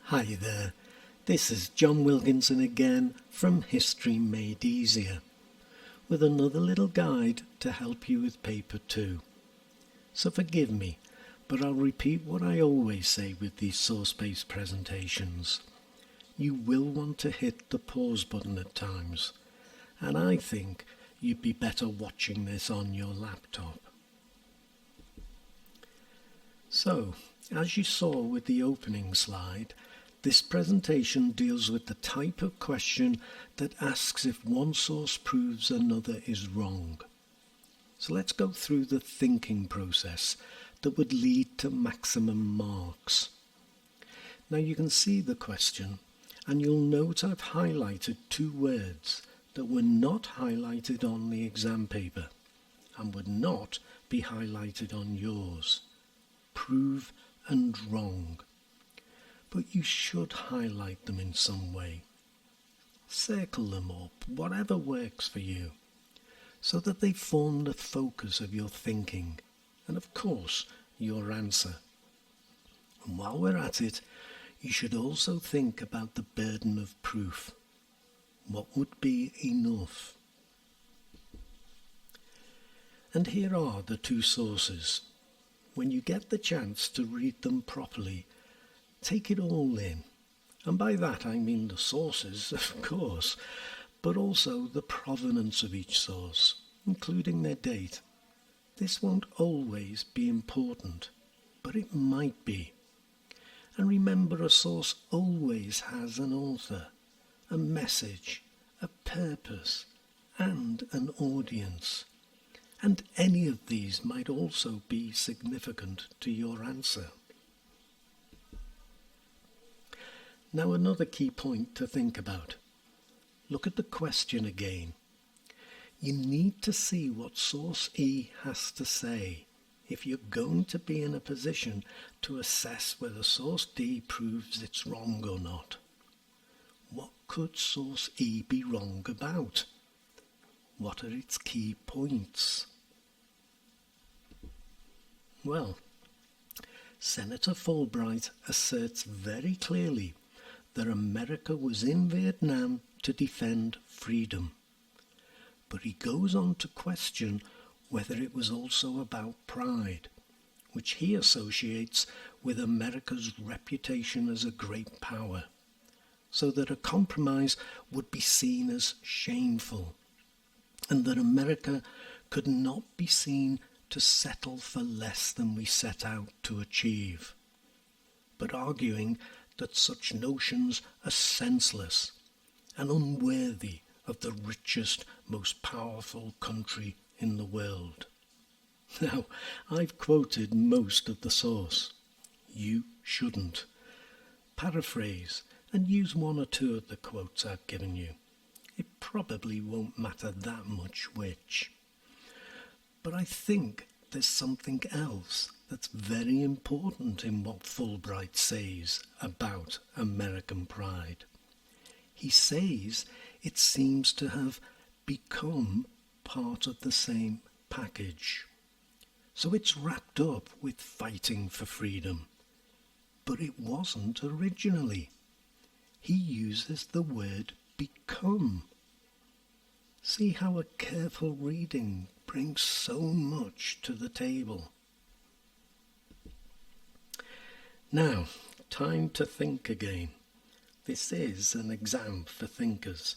Hi there, this is John Wilkinson again from History Made Easier, with another little guide to help you with paper 2. So forgive me, but I'll repeat what I always say with these source-based presentations. You will want to hit the pause button at times, and I think you'd be better watching this on your laptop. So, as you saw with the opening slide, this presentation deals with the type of question that asks if one source proves another is wrong. So let's go through the thinking process that would lead to maximum marks. Now you can see the question, and you'll note I've highlighted 2 words that were not highlighted on the exam paper and would not be highlighted on yours. Prove and wrong. But you should highlight them in some way. Circle them up, whatever works for you, so that they form the focus of your thinking and, of course, your answer. And while we're at it, you should also think about the burden of proof. What would be enough? And here are the 2 sources. When you get the chance to read them properly, take it all in. And by that I mean the sources, of course, but also the provenance of each source, including their date. This won't always be important, but it might be. And remember, a source always has an author, a message, a purpose, and an audience. And any of these might also be significant to your answer. Now another key point to think about. Look at the question again. You need to see what source E has to say if you're going to be in a position to assess whether source D proves it's wrong or not. What could source E be wrong about? What are its key points? Well, Senator Fulbright asserts very clearly that America was in Vietnam to defend freedom. But he goes on to question whether it was also about pride, which he associates with America's reputation as a great power, so that a compromise would be seen as shameful, and that America could not be seen to settle for less than we set out to achieve, but arguing that such notions are senseless and unworthy of the richest, most powerful country in the world. Now, I've quoted most of the source. You shouldn't. Paraphrase and use 1 or 2 of the quotes I've given you. It probably won't matter that much which. But I think there's something else that's very important in what Fulbright says about American pride. He says it seems to have become part of the same package. So it's wrapped up with fighting for freedom. But it wasn't originally. He uses the word become. See how a careful reading brings so much to the table. Now, time to think again. This is an exam for thinkers.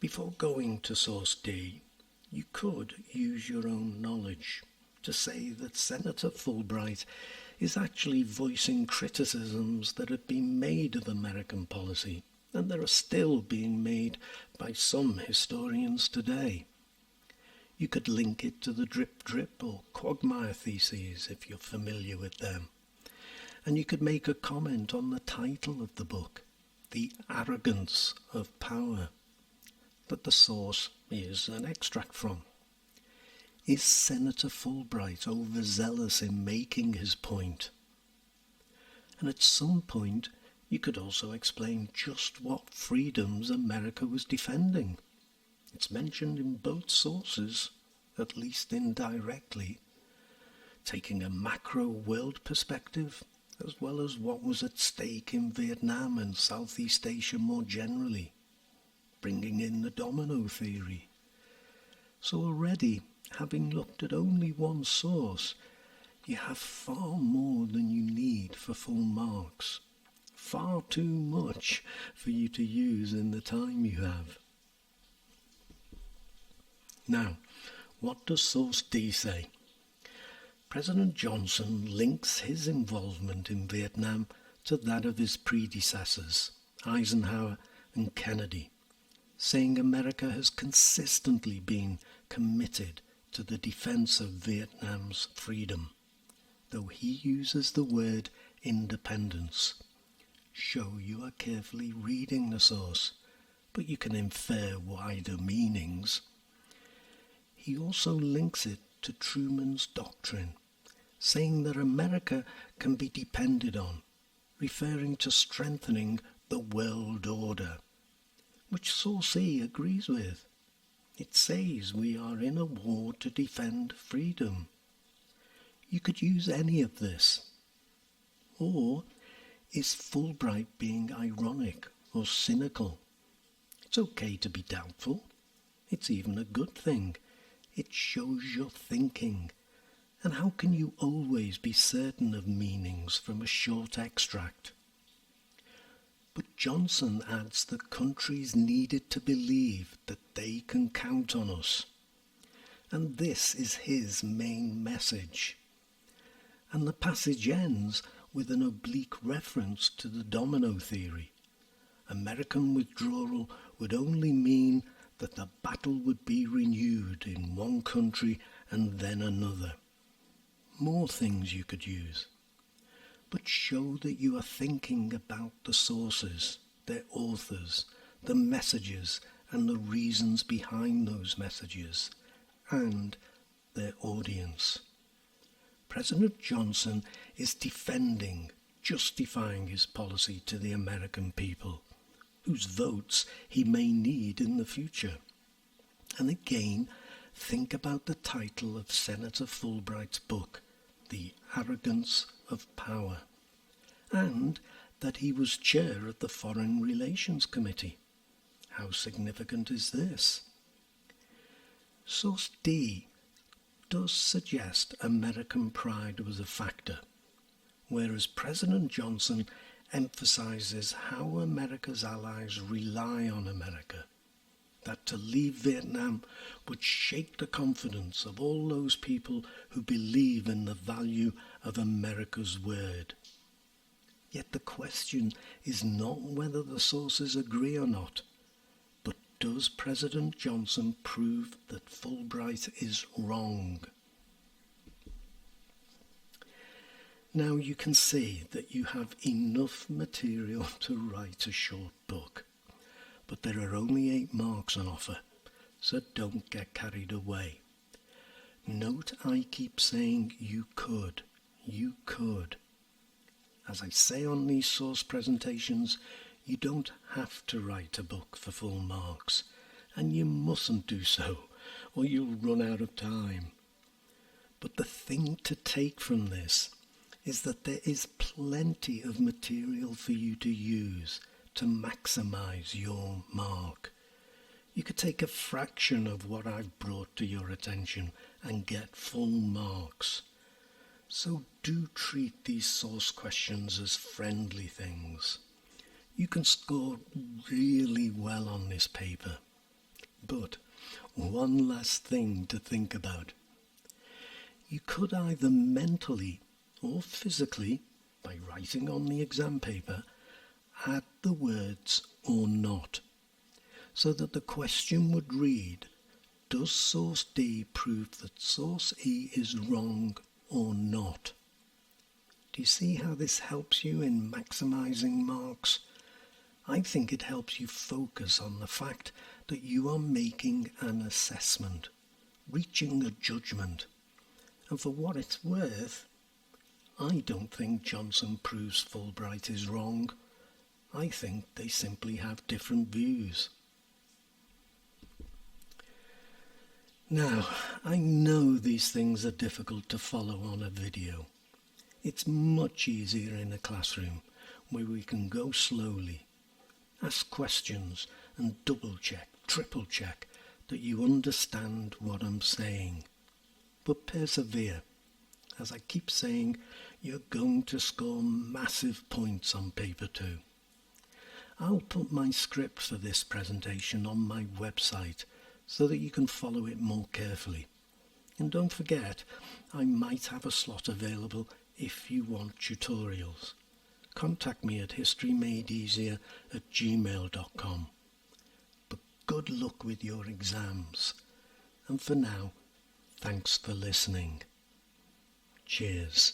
Before going to source D, you could use your own knowledge to say that Senator Fulbright is actually voicing criticisms that have been made of American policy, and that are still being made by some historians today. You could link it to the drip-drip or quagmire theses if you're familiar with them. And you could make a comment on the title of the book, The Arrogance of Power, that the source is an extract from. Is Senator Fulbright overzealous in making his point? And at some point, you could also explain just what freedoms America was defending. It's mentioned in both sources, at least indirectly. Taking a macro world perspective, as well as what was at stake in Vietnam and Southeast Asia more generally, bringing in the domino theory. So already, having looked at only one source, you have far more than you need for full marks. Far too much for you to use in the time you have. Now, what does source D say? President Johnson links his involvement in Vietnam to that of his predecessors, Eisenhower and Kennedy, saying America has consistently been committed to the defense of Vietnam's freedom, though he uses the word independence. Show you are carefully reading the source, but you can infer wider meanings. He also links it to Truman's doctrine, saying that America can be depended on, referring to strengthening the world order, which source E agrees with. It says we are in a war to defend freedom. You could use any of this. Or is Fulbright being ironic or cynical? It's okay to be doubtful. It's even a good thing. It shows your thinking. And how can you always be certain of meanings from a short extract? But Johnson adds that countries needed to believe that they can count on us. And this is his main message. And the passage ends with an oblique reference to the domino theory. American withdrawal would only mean that the battle would be renewed in one country and then another. More things you could use. But show that you are thinking about the sources, their authors, the messages and the reasons behind those messages, and their audience. President Johnson is defending, justifying his policy to the American people, whose votes he may need in the future. And again, think about the title of Senator Fulbright's book, The Arrogance of Power, and that he was chair of the Foreign Relations Committee. How significant is this? Source D does suggest American pride was a factor, whereas President Johnson emphasizes how America's allies rely on America, that to leave Vietnam would shake the confidence of all those people who believe in the value of America's word. Yet the question is not whether the sources agree or not, but does President Johnson prove that Fulbright is wrong? Now you can see that you have enough material to write a short book, but there are only 8 marks on offer, so don't get carried away. Note I keep saying you could. As I say on these source presentations, you don't have to write a book for full marks, and you mustn't do so, or you'll run out of time. But the thing to take from this is that there is plenty of material for you to use to maximize your mark. You could take a fraction of what I've brought to your attention and get full marks. So do treat these source questions as friendly things. You can score really well on this paper. But one last thing to think about. You could either mentally or physically, by writing on the exam paper, add the words "or not," so that the question would read, does source D prove that source E is wrong or not? Do you see how this helps you in maximizing marks? I think it helps you focus on the fact that you are making an assessment, reaching a judgment. And for what it's worth, I don't think Johnson proves Fulbright is wrong. I think they simply have different views. Now, I know these things are difficult to follow on a video. It's much easier in a classroom where we can go slowly, ask questions and double check, triple check that you understand what I'm saying. But persevere. As I keep saying, you're going to score massive points on paper 2. I'll put my script for this presentation on my website so that you can follow it more carefully. And don't forget, I might have a slot available if you want tutorials. Contact me at historymadeeasier@gmail.com. But good luck with your exams. And for now, thanks for listening. Cheers.